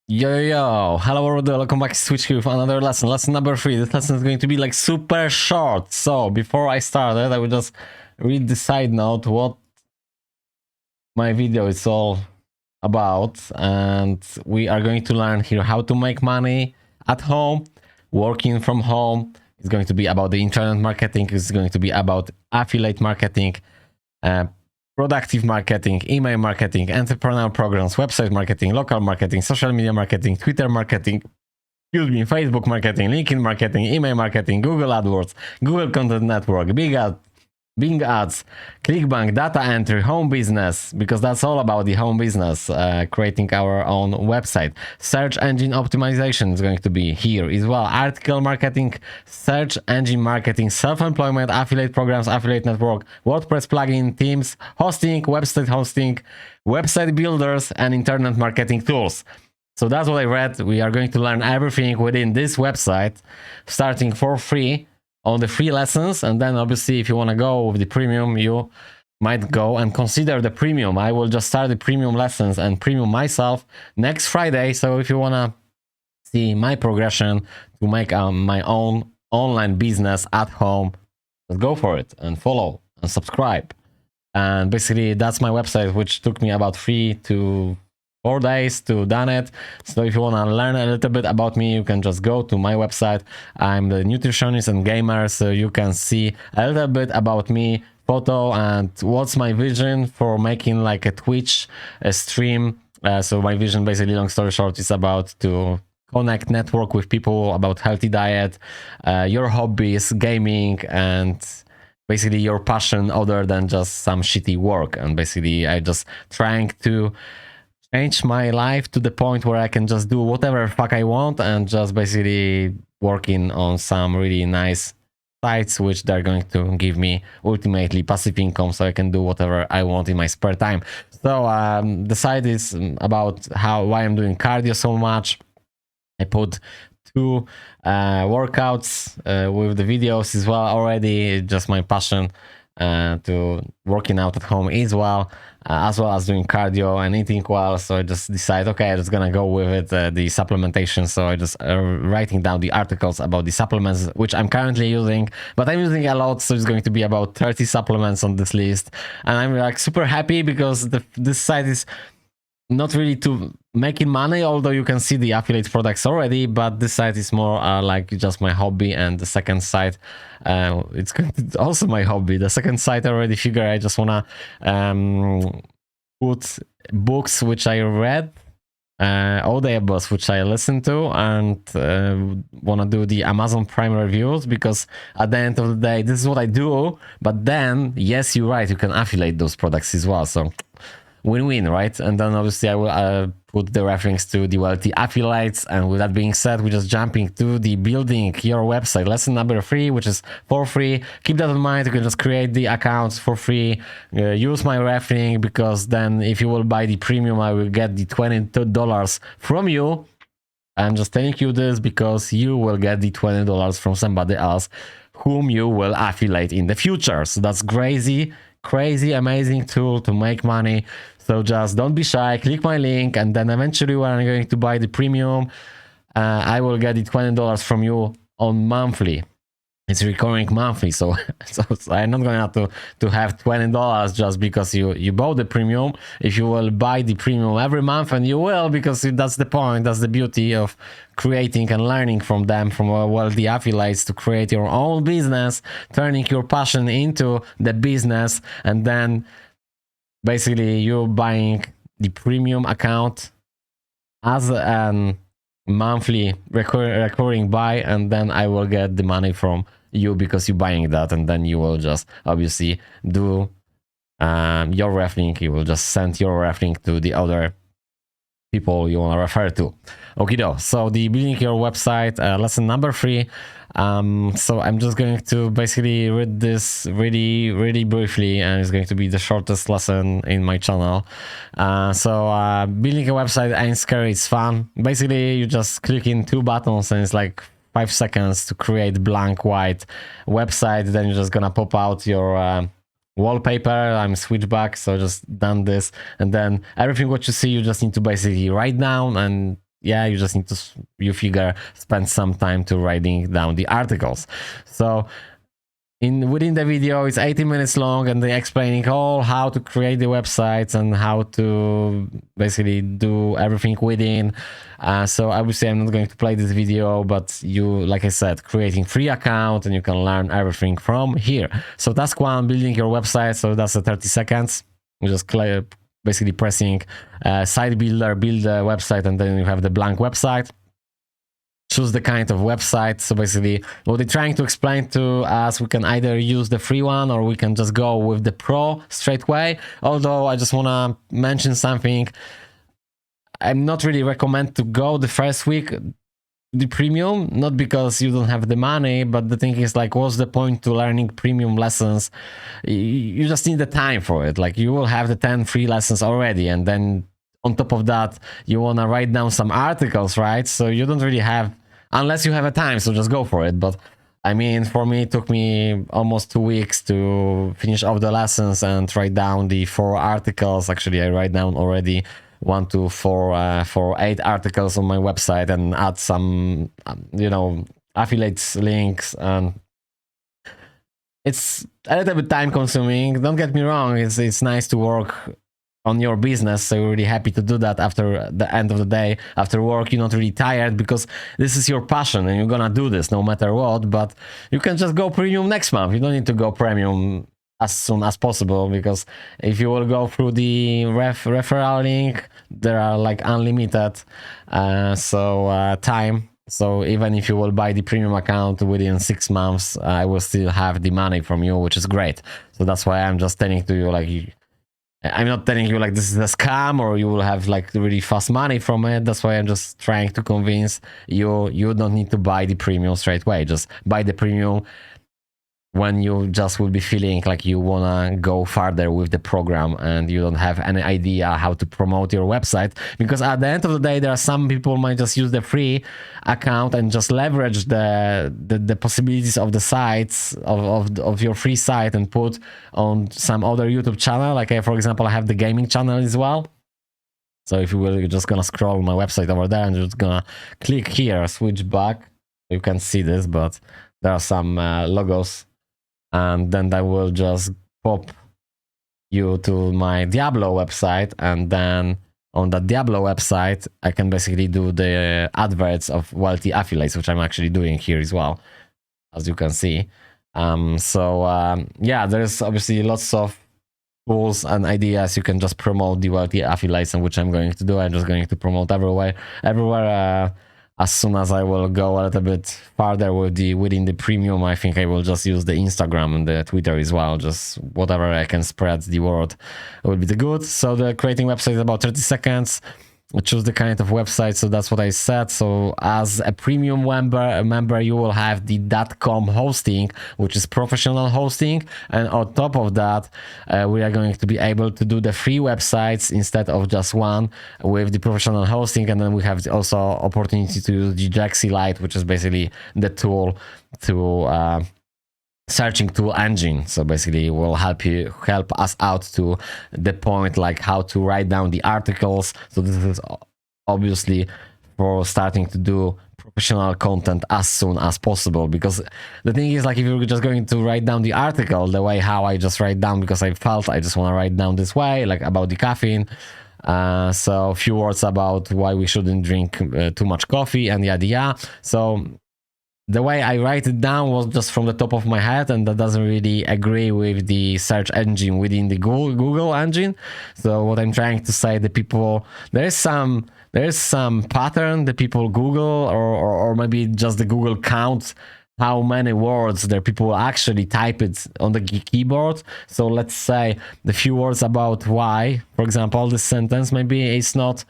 Yo, hello world, welcome back to Switch here with another lesson. Lesson number 3. This lesson is going to be like super short. So before I started, I will just read the side note what my video is all about, and we are going to learn here how to make money at home, working from home. It's going to be about the internet marketing. It's going to be about affiliate marketing, productive marketing, email marketing, entrepreneur programs, website marketing, local marketing, social media marketing, Twitter marketing, Facebook marketing, LinkedIn marketing, email marketing, Google AdWords, Google Content Network, Bing ads, ClickBank, data entry, home business, because that's all about the home business, creating our own website. Search engine optimization is going to be here as well. Article marketing, search engine marketing, self-employment, affiliate programs, affiliate network, WordPress plugin, themes, hosting, website builders, and internet marketing tools. So that's what I read. We are going to learn everything within this website, starting for free on the free lessons, and then obviously if you want to go with the premium, you might go and consider the premium. I will just start the premium lessons and premium myself next Friday. So if you want to see my progression to make my own online business at home, let's go for it and follow and subscribe. And basically that's my website, which took me about 3 to 4 days to done it. So if you want to learn a little bit about me, you can just go to my website. I'm the nutritionist and gamer, so you can see a little bit about me, photo, and what's my vision for making like a Twitch stream. So my vision, basically, long story short, is about to connect, network with people about healthy diet, your hobbies, gaming, and basically your passion other than just some shitty work. And basically I just trying to change my life to the point where I can just do whatever fuck I want and just basically working on some really nice sites which they're going to give me ultimately passive income, so I can do whatever I want in my spare time. So the site is about why I'm doing cardio so much. I put 2 workouts with the videos as well already. Just my passion to working out at home as well as doing cardio and eating well. So I just decide, okay, I'm just gonna go with it, the supplementation. So I just writing down the articles about the supplements which I'm currently using, but I'm using a lot, so it's going to be about 30 supplements on this list. And I'm like super happy because this site is not really to making money, although you can see the affiliate products already, but this site is more like just my hobby. And the second site, it's also my hobby. The second site I already figure I just wanna put books which I read, audiobooks which I listen to, and wanna do the Amazon Prime reviews, because at the end of the day this is what I do. But then yes, you're right, you can affiliate those products as well, so win-win, right? And then obviously I will put the reference to the wealthy affiliates. And with that being said, we're just jumping to the building your website lesson number 3, which is for free. Keep that in mind. You can just create the accounts for free, use my reference, because then if you will buy the premium, I will get the $20 from you. I'm just telling you this because you will get the $20 from somebody else whom you will affiliate in the future. So that's crazy, amazing tool to make money. So just don't be shy, click my link, and then eventually when I'm going to buy the premium, I will get the $20 from you on monthly. It's recurring monthly, so I'm not going to have $20 just because you bought the premium. If you will buy the premium every month, and you will, because that's the point, that's the beauty of creating and learning from them, from wealthy affiliates, to create your own business, turning your passion into the business, and then basically you buying the premium account as an monthly recurring buy, and then I will get the money from you because you're buying that, and then you will just obviously do your ref link. You will just send your ref link to the other people you want to refer to. Okido. So the building your website lesson number 3. So I'm just going to basically read this really briefly, and it's going to be the shortest lesson in my channel. So building a website ain't scary, it's fun. Basically you just click in 2 buttons and it's like 5 seconds to create blank white website. Then you're just gonna pop out your wallpaper. I'm switchback, so just done this, and then everything what you see you just need to basically write down, and yeah, you just need to, you figure, spend some time to writing down the articles. So within the video, it's 80 minutes long, and they're explaining all how to create the websites and how to basically do everything within. So obviously I'm not going to play this video, but you, like I said, creating free account and you can learn everything from here. So task 1, building your website. So that's the 30 seconds. You just basically pressing site builder, build a website, and then you have the blank website. Choose the kind of website. So basically what they're trying to explain to us, we can either use the free one or we can just go with the pro straight away. Although I just want to mention something, I'm not really recommend to go the first week the premium, not because you don't have the money, but the thing is, like, what's the point to learning premium lessons? You just need the time for it. Like, you will have the 10 free lessons already, and then on top of that, you want to write down some articles, right? So you don't really have, unless you have a time, so just go for it. But I mean, for me, it took me almost 2 weeks to finish off the lessons and write down the 4 articles. Actually, I write down already 1 to 4 for 8 articles on my website, and add some, you know, affiliates links. And it's a little bit time consuming. Don't get me wrong. It's nice to work on your business, so you're really happy to do that after the end of the day. After work, you're not really tired because this is your passion and you're gonna do this no matter what. But you can just go premium next month. You don't need to go premium as soon as possible, because if you will go through the referral link, there are like unlimited time. So even if you will buy the premium account within 6 months, I will still have the money from you, which is great. So that's why I'm just telling to you, like, I'm not telling you like this is a scam or you will have like really fast money from it. That's why I'm just trying to convince you, you don't need to buy the premium straight away. Just buy the premium when you just will be feeling like you wanna go farther with the program and you don't have any idea how to promote your website. Because at the end of the day, there are some people might just use the free account and just leverage the possibilities of the sites of your free site and put on some other YouTube channel. Like for example, I have the gaming channel as well. So if you will, you're just gonna scroll my website over there and you're just gonna click here, switch back. You can see this, but there are some logos. And then I will just pop you to my Diablo website, and then on that Diablo website, I can basically do the adverts of wealthy affiliates, which I'm actually doing here as well, as you can see. Yeah, there's obviously lots of tools and ideas you can just promote the wealthy affiliates, and which I'm going to do. I'm just going to promote everywhere. As soon as I will go a little bit farther within the premium, I think I will just use the Instagram and the Twitter as well. Just whatever I can spread the word will be the good. So the creating website is about 30 seconds. Choose the kind of website, so that's what I said. So as a premium member, you will have the .com hosting, which is professional hosting, and on top of that, we are going to be able to do the free websites instead of just one with the professional hosting. And then we have also opportunity to use the Jaxi Lite, which is basically the tool to searching tool engine. So basically it will help us out to the point, like how to write down the articles. So this is obviously for starting to do professional content as soon as possible, because the thing is, like, if you're just going to write down the article the way how I just write down, because I felt I just want to write down this way, like about the caffeine, so a few words about why we shouldn't drink too much coffee and yada yada. So the way I write it down was just from the top of my head, and that doesn't really agree with the search engine within the Google engine. So what I'm trying to say, the people, there is some pattern that people Google, or maybe just the Google counts how many words there people actually type it on the keyboard. So let's say the few words about why, for example, this sentence maybe is not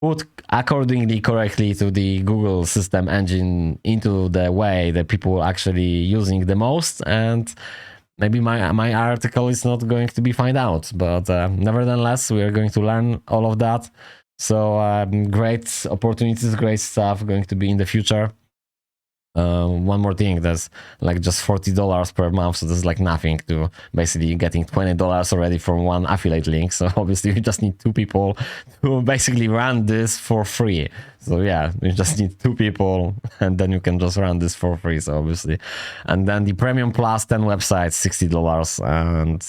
put accordingly correctly to the Google system engine into the way that people are actually using the most, and maybe my article is not going to be found out. But nevertheless, we are going to learn all of that. So great opportunities, great stuff going to be in the future. one more thing, that's like just $40 per month, so this is like nothing to basically getting $20 already from one affiliate link. So obviously you just need 2 people to basically run this for free. So yeah, you just need 2 people and then you can just run this for free. So obviously, and then the premium plus 10 websites, $60, and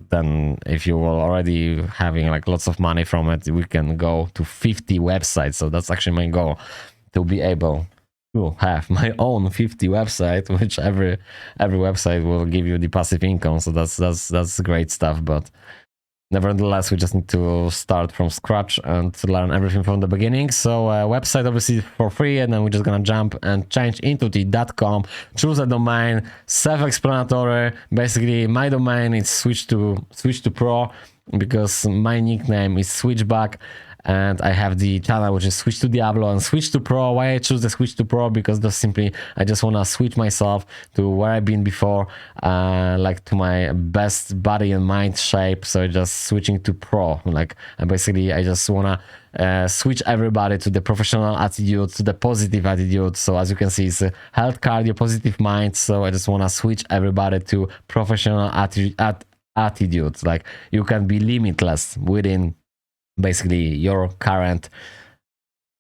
then if you were already having like lots of money from it, we can go to 50 websites. So that's actually my goal, to be able to have my own 50 website, which every website will give you the passive income. So that's great stuff. But nevertheless, we just need to start from scratch and to learn everything from the beginning. So website obviously for free, and then we're just gonna jump and change into the .com, choose a domain, self-explanatory. Basically my domain is switch to pro, because my nickname is Switchback, and I have the channel which is Switch to Diablo and Switch to Pro. Why I choose the Switch to Pro? Because just simply I just want to switch myself to where I've been before, like to my best body and mind shape. So just switching to Pro, like basically I just want to switch everybody to the professional attitude, to the positive attitude. So as you can see, it's a health, cardio, positive mind. So I just want to switch everybody to professional attitude. Like you can be limitless within basically your current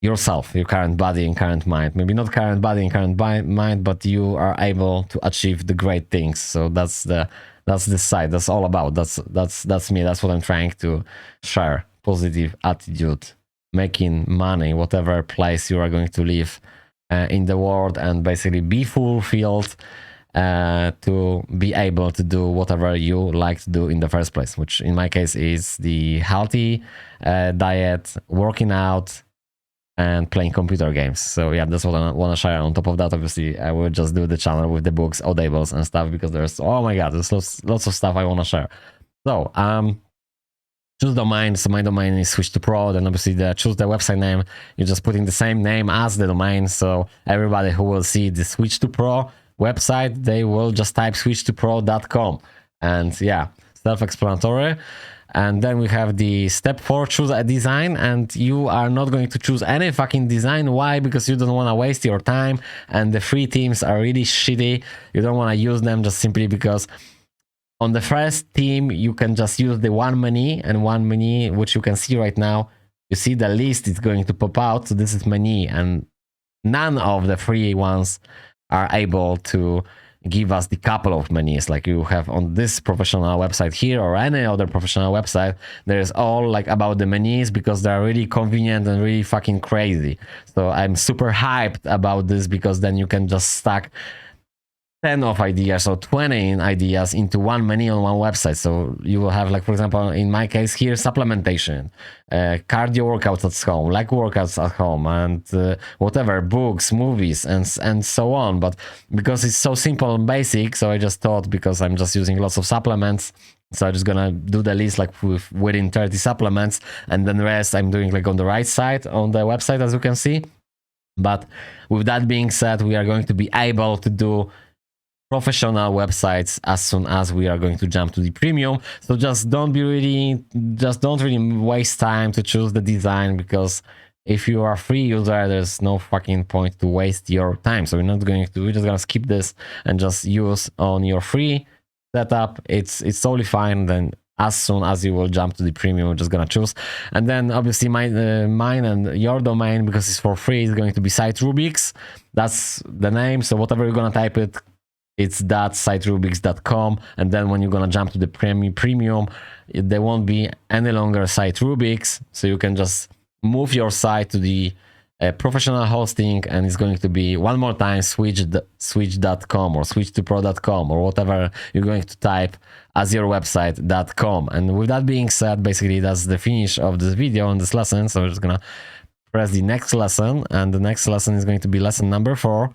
yourself, your current body and current mind. Maybe not current body and current mind, but you are able to achieve the great things. So that's the side. That's all about. That's me. That's what I'm trying to share. Positive attitude, making money, whatever place you are going to live in the world, and basically be fulfilled. To be able to do whatever you like to do in the first place, which in my case is the healthy diet, working out, and playing computer games. So yeah, that's what I want to share. On top of that, obviously, I will just do the channel with the books, audibles, and stuff, because there's, oh my god, there's lots of stuff I want to share. So choose domain. So my domain is Switch to Pro. Then obviously choose the website name. You're just putting the same name as the domain. So everybody who will see the Switch to Pro website, they will just type switchtopro.com, and yeah, self-explanatory. And then we have the step 4, choose a design, and you are not going to choose any fucking design. Why? Because you don't want to waste your time, and the free themes are really shitty. You don't want to use them just simply because on the first theme you can just use the one menu, and one menu, which you can see right now, you see the list is going to pop out. So this is menu, and none of the free ones are able to give us the couple of menus like you have on this professional website here, or any other professional website. There's all like about the menus, because they're really convenient and really fucking crazy. So I'm super hyped about this, because then you can just stack 10 of ideas or 20 ideas into one menu on one website. So you will have, like, for example, in my case here, supplementation, cardio workouts at home, leg workouts at home, and whatever, books, movies, and so on. But because it's so simple and basic, so I just thought, because I'm just using lots of supplements, so I'm just gonna do the list like within 30 supplements, and then the rest I'm doing like on the right side on the website, as you can see. But with that being said, we are going to be able to do professional websites as soon as we are going to jump to the premium. So just don't really waste time to choose the design, because if you are a free user, there's no fucking point to waste your time. So we're just gonna skip this and just use on your free setup. It's totally fine. Then as soon as you will jump to the premium, we're just gonna choose. And then obviously mine and your domain, because it's for free, is going to be Site Rubix. That's the name. So whatever you're gonna type it's .siterubix.com, and then when you're gonna jump to the premium, there won't be any longer Site Rubix, so you can just move your site to the professional hosting, and it's going to be one more time switch.com or switchtopro.com, or whatever you're going to type as your website.com. And with that being said, basically that's the finish of this video and this lesson. So we're just gonna press the next lesson, and the next lesson is going to be lesson number 4.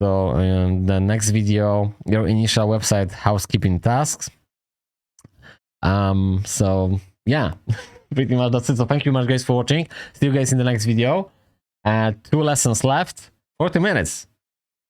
So the next video, your initial website housekeeping tasks. So yeah, pretty much that's it. So thank you much, guys, for watching. See you guys in the next video. 2 lessons left, 40 minutes.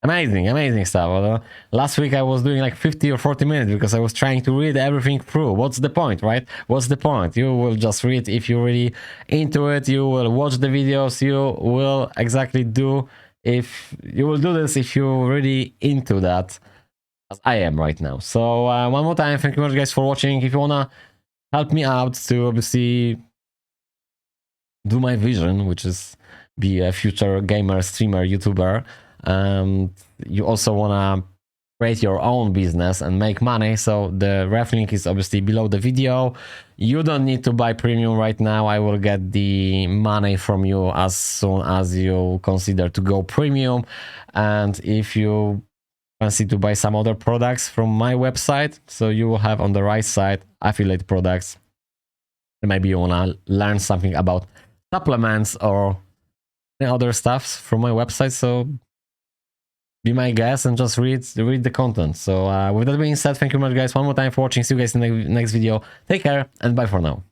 Amazing stuff. Last week I was doing like 50 or 40 minutes because I was trying to read everything through. What's the point, right? What's the point? You will just read if you're really into it. You will watch the videos. You will exactly do if you will do this if you're really into that, as I am right now. So one more time, thank you very much guys for watching. If you wanna help me out to obviously do my vision, which is be a future gamer, streamer, YouTuber, and you also wanna create your own business and make money, so the ref link is obviously below the video. You don't need to buy premium right now. I will get the money from you as soon as you consider to go premium. And if you fancy to buy some other products from my website, so you will have on the right side affiliate products, and maybe you want to learn something about supplements or other stuffs from my website, so be my guest and just read the content. So with that being said, thank you very much guys one more time for watching. See you guys in the next video. Take care and bye for now.